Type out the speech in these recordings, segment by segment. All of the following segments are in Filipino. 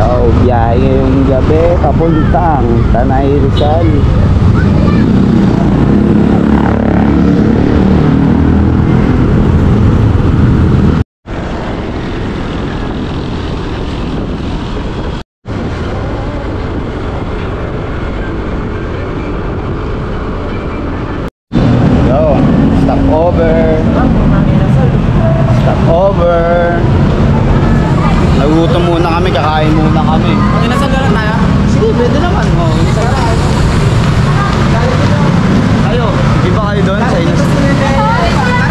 So, biyahe ngayong gabi papuntang Tanay Rizal. Yo, stop over. Stop over. Nagutom muna kami, kakain muna kami. Kinasagaran tayo? Sige, pwede naman. Ayo, di ba kayo doon sa inyo? Tara,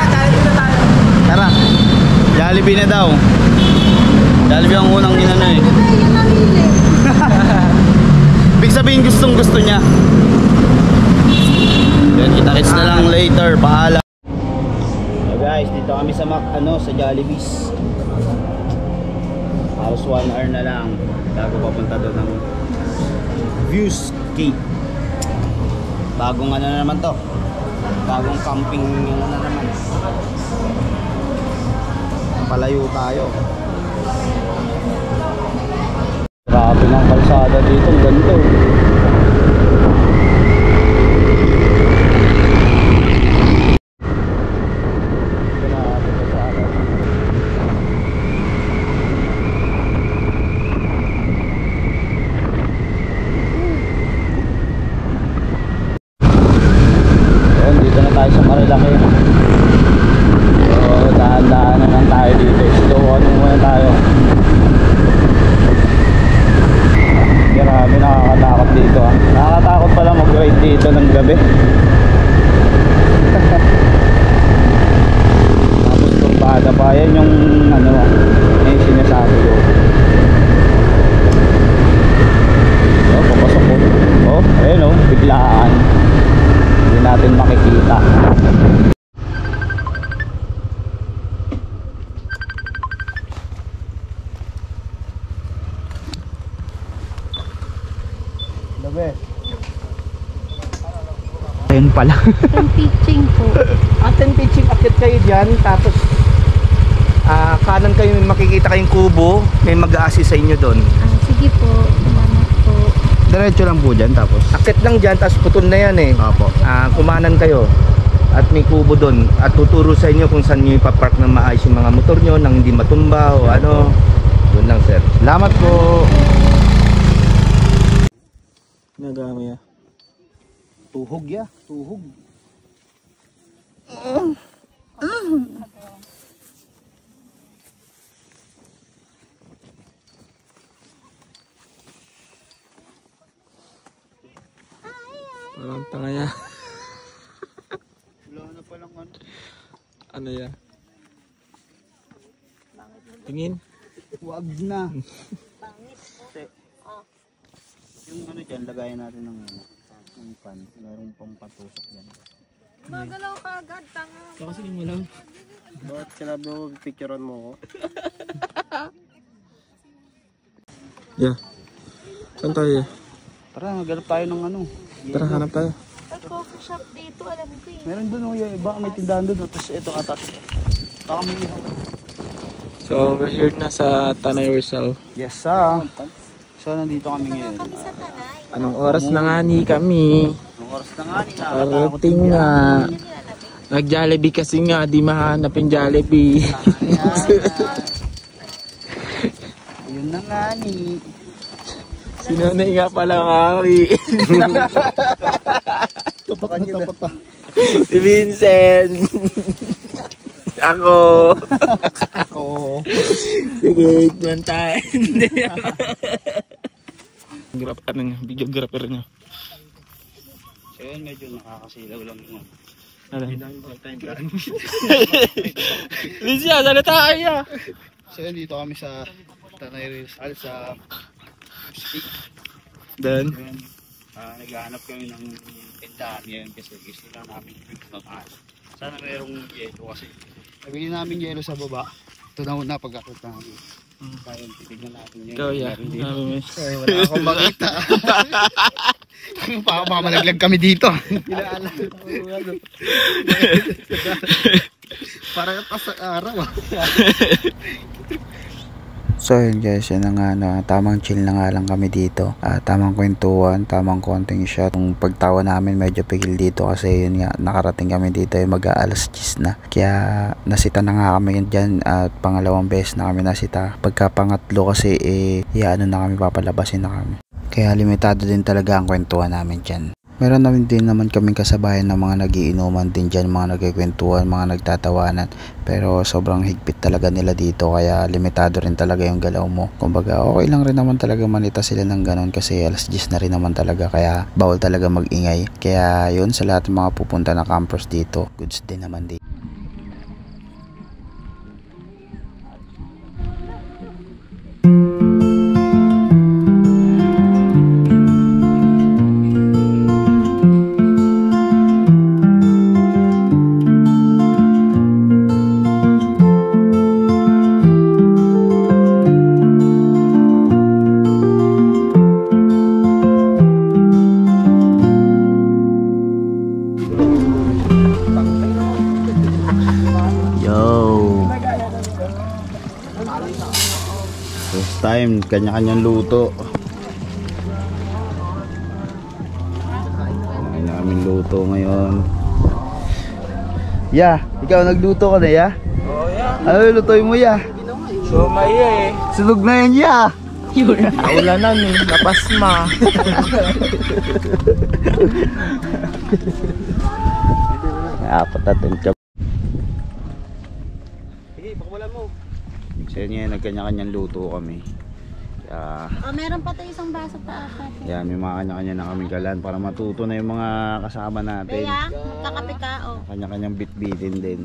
Jollibee na tayo. Tara, Jollibee na daw. Jollibee ang unang ginano eh. Ibig sabihin gustong gusto niya. Yan, kita-kits na lang later, paalam. So guys, dito kami sa sa Jollibee's. Halos 1 hour na lang bago papunta doon ng Viewscape. Bagong ano na naman to, bagong camping ano na naman. Palayo tayo. Grabe ng kalsada dito, ganito. Sa Marilaki. So, dahan-dahan na lang tayo dito. Slow on muna tayo. Grabe, nakakatakot dito ah. Nakakatakot pala mag-ride dito ng gabi. Tapos turbada pa. Yan yung ano, yung sinasabi ko. So, papasok ko. Oh, ayun oh, biglaan. Hindi natin makikita. Labi. Ayun pala. Aten pitching po. Aten pitching, akit kayo dyan. Tapos kanan kayo, makikita kayong kubo. May mag-a-assist sa inyo doon. Sige po. Salamat po. Diretso lang po dyan tapos. Akit lang dyan, tapos putol na yan eh. Opo. Kumanan kayo. At may kubo doon. At tuturo sa inyo kung saan nyo ipapark ng maayos yung mga motor nyo nang hindi matumba o ano. Doon lang sir. Salamat po. Nagami ya. Tuhog ya, tuhog. Parang tanga ya. Wala na palang ano. Ano ya? Tingin? Wag na. Yung ano dyan, lagayan natin ng pan. Meron pang patusok dyan. Magalaw ka agad, tanga. Kasi mo lang. Bakit sinabi mo, picturean mo ko? Yeah. Saan tayo? Tara, maghanap tayo ng ano. Tara, hanap tayo. May coffee shop dito, alam ko eh. Meron doon yung iba, may tindahan doon. Tapos ito atas. Baka may So, we're here na sa Tanay Rizal. yes, sir. So, nandito kami ngayon. Kami sa Tanay. Anong oras na nga ni kami? Anong oras na nga nila? Parating nga. Nag-Jollibee kasi nga, di mahanap yung Jollibee. Yun na nga ni. Sinunay nga pala nga kami. Tapat na tapat pa. Si Vincent. Ako. Ako. Sige, doon tayo. Anong videographer nyo? So yun, medyo nakakasilaw lang yung Ano? Lisya, sana tayo. So yun, dito kami sa Tanay Rizal sa Then? Naghahanap kami ng tindahan ngayon kasi gusto lang namin magmahal. Sana mayroong yelo kasi nabili namin yelo sa baba. Ito na una pagkakot namin. Kaya titignan natin yun. Ikaw ya. Ay, wala akong makita. Pamalaglag kami dito. Inaalam mo ano. Parang tas araw. So yun guys, yun na nga na tamang chill na nga lang kami dito. Tamang kwentuhan, tamang konting shot. Yung pagtawa namin medyo pigil dito kasi yun nga nakarating kami dito ay mag-aalas 10 na. Kaya nasita na nga kami dyan at pangalawang beses na kami nasita. Pagka pangatlo kasi ano na kami, papalabasin na kami. Kaya limitado din talaga ang kwentuhan namin dyan. Meron namin din naman kaming kasabayan ng mga nagiinuman din dyan, mga nagkikwentuhan, mga nagtatawanan. Pero sobrang higpit talaga nila dito kaya limitado rin talaga yung galaw mo. Kumbaga okay lang rin naman talaga manita sila ng ganon kasi alas 10 na rin naman talaga kaya bawal talaga magingay. Kaya yun, sa lahat ng mga pupunta na campers dito, goods din naman din. First time, kanya-kanyang luto. Kanya-kanyang luto ngayon. Ya, ikaw nagluto ka na ya? Oo, yeah. Ano lutoy mo ya? So, may Sunog na yan ya! Naulanan eh. Napasma. Apat natin ka. Sige, pakulan mo. So yun yan, nagkanya-kanyang luto kami. Kaya, meron pa tayo isang baso pa apat. yan, may mga kanya-kanya na kaming kalan para matuto na yung mga kasama natin. Kaya, kakape ka o. Kanya-kanyang bit-bitin din.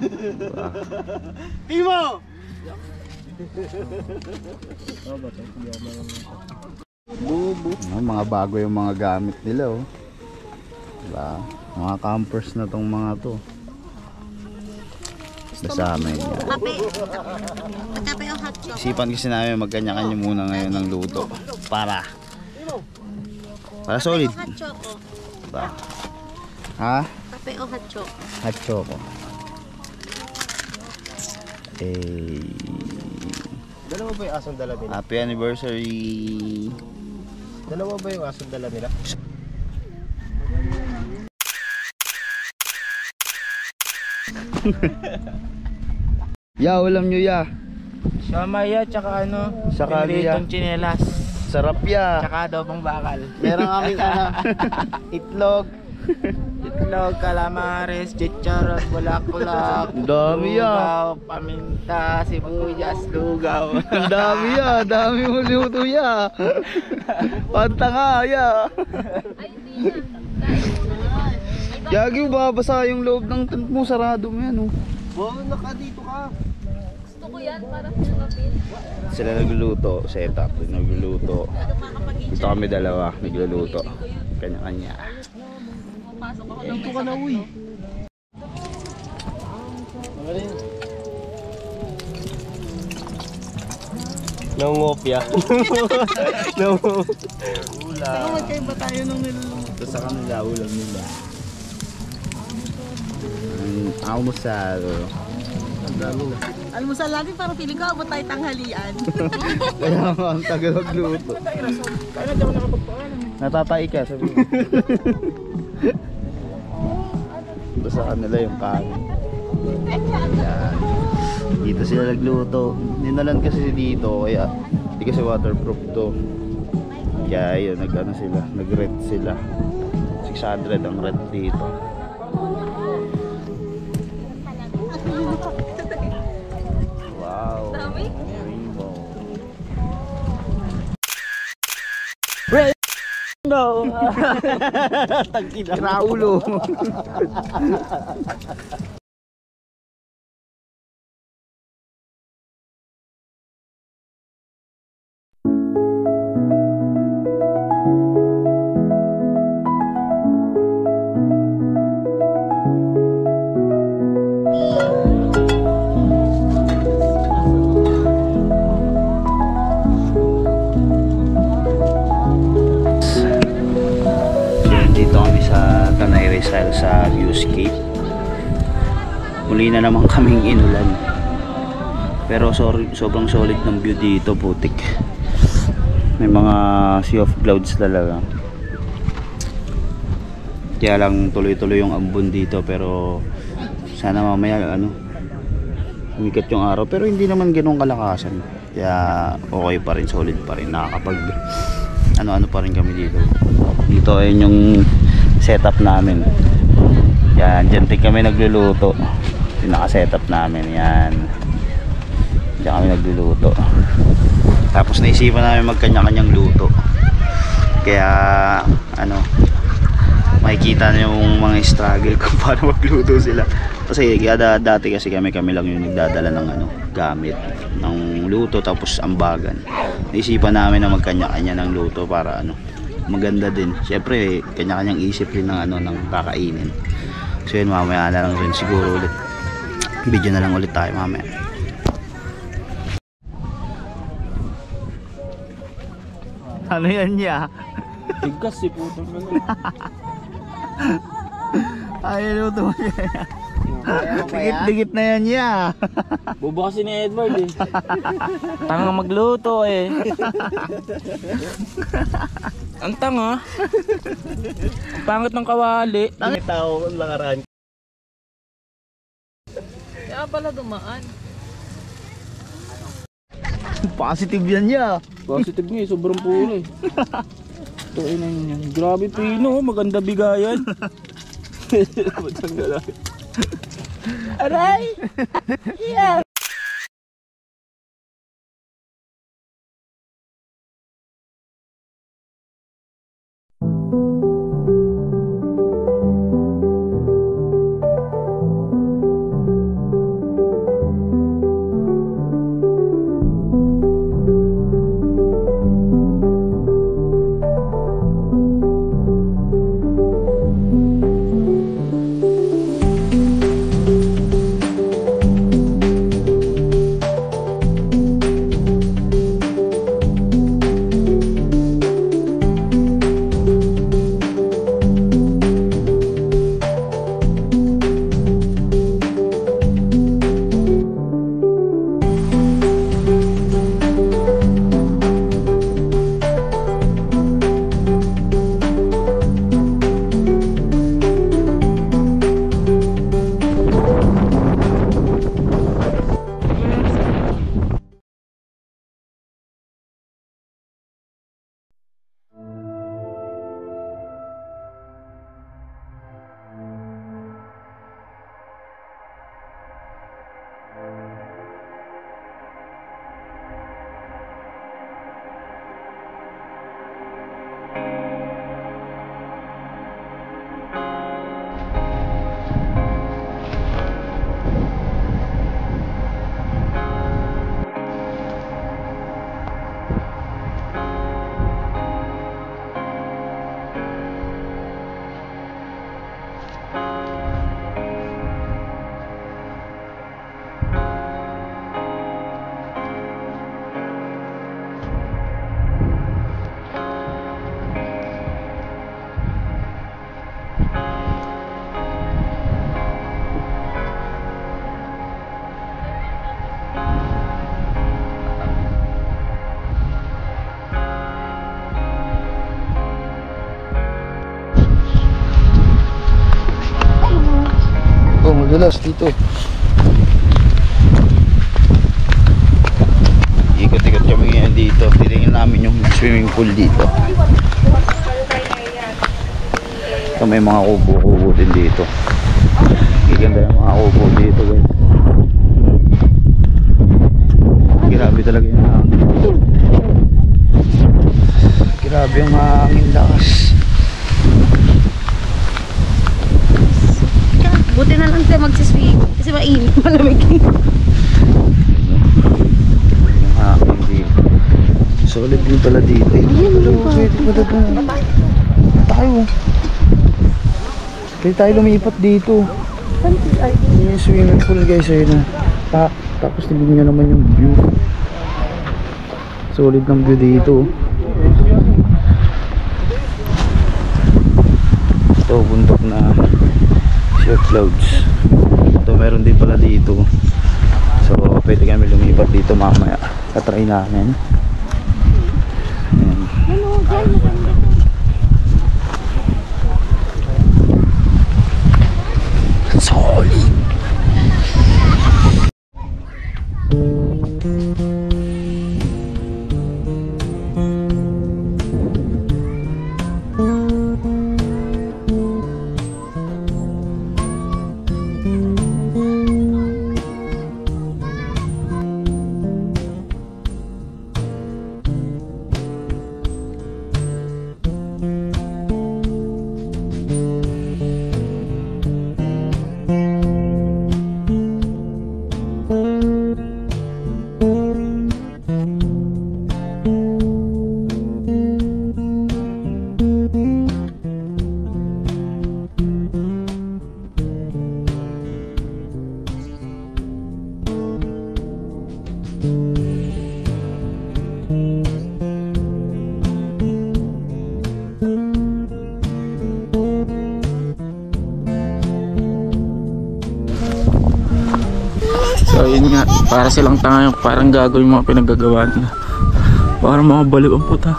Diba? Timo! Mga bago yung mga gamit nila oh. Diba? Mga campers na tong mga to. Basta amin yan. Kape. Kape o hot chocolate. Isipan kasi namin magkanya-kanya muna ngayon ng luto. Para solid. Hot chocolate. Diba? Ha? Kape o hot chocolate. Hot choco. Dalawa ba yung asong dala nila? Happy anniversary. Dalawa ba yung asong dala nila? Ya, ulam nyo ya. Siomay tsaka ano, Saka piniritong tsinelas. Sarap ya. Tsaka daw pang bakal. Meron kaming itlog. Itlog, calamares, chicharon, bulaklak. Ang dami ya. lugaw, paminta, sibuyas, lugaw. Ang dami ya. Dami mo luto ya. Pantanga ya. Yagi, babasa yung loob ng tent mo. Sarado mo yan oh. Wow, naka-dito ka. Gusto ko yan para pinapin. Sila nagluluto. Setup. Nagluluto. Dito kami dalawa. Nagluluto. Kanya-kanya. Dito ka na, uy. Nangopya. Ulam. Magkaiba tayo nung niluluto. Ito sa kanila, ulam nila. Almusal. Ang dami na. Almusal natin parang feeling ko abot tayo tanghalian. Kaya nga ang tagal magluto. Natatay ka, sabi mo. Ito sa kanila yung kanin. Yan. Dito sila nagluto. Dinalan kasi dito kaya hindi kasi waterproof to. Kaya yun, nag-ano sila, nag-rent sila. 600 ang rent dito. Wow. Rainbow. No. Raulo. Rizal sa Viewscape. Muli na naman kaming inulan. Pero sobrang solid ng view dito, putik. May mga sea of clouds talaga. Kaya lang tuloy-tuloy yung ambon dito, pero sana mamaya umikat yung araw, pero hindi naman ganoong kalakasan. Kaya okay pa rin, solid pa rin. Nakakapag ano pa rin kami dito. Dito ayun yung setup namin. Yan, dyan din kami nagluluto. Yung naka-setup namin, yan. Diyan kami nagluluto. Tapos naisipan namin magkanya-kanyang luto. Kaya makikita na yung mga struggle kung paano magluto sila. Kasi dati kasi kami lang yung nagdadala ng gamit ng luto, tapos ambagan. Naisipan namin na magkanya-kanya ng luto para maganda din. Siyempre kanya-kanyang isip rin ng kakainin. So yun, mamaya na lang rin siguro ulit. Video na lang ulit tayo mamaya. Ano yan niya? Tigas si putang ano. Ay, luto mo siya. Dikit-dikit na yan niya. Bobo kasi ni Edward eh. Tanga magluto eh. Ang tanga. Ang pangit ng kawali. Tangit tao ang lakaran. Kaya pala dumaan. Positive yan niya. Positive nga eh, sobrang puro eh. Ito ay na yan. Grabe Pino, maganda bigayan. Aray! Yeah! Madulas dito. Ikot-ikot kami ngayon dito. Titingnan namin yung swimming pool dito. So, may mga kubo-kubo din dito. Gaganda yung mga kubo dito, guys. Grabe talaga yung hangin. Grabe yung hangin lakas. Buti na lang siya magsiswim. Kasi mainit, malamig. Yung hangin dito. Solid din pala dito. Pwede pa doon. Tayo. Pwede tayo lumipat dito. Yun yung swimming pool, guys. Ayun na. Tapos tignan nyo naman yung view. Solid ng view dito. Ito, bundok na sea of clouds. Ito, meron din pala dito. So pwede kami lumipat dito mamaya. Katry namin. Ayan. Solid. So yun nga, para silang tanga, parang gago yung mga pinaggagawa nila. Parang mga baliw ang puta.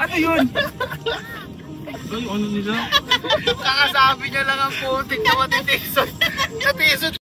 Ano yun? Ay, ano nila? Kakasabi niya lang ang putik na matitisod.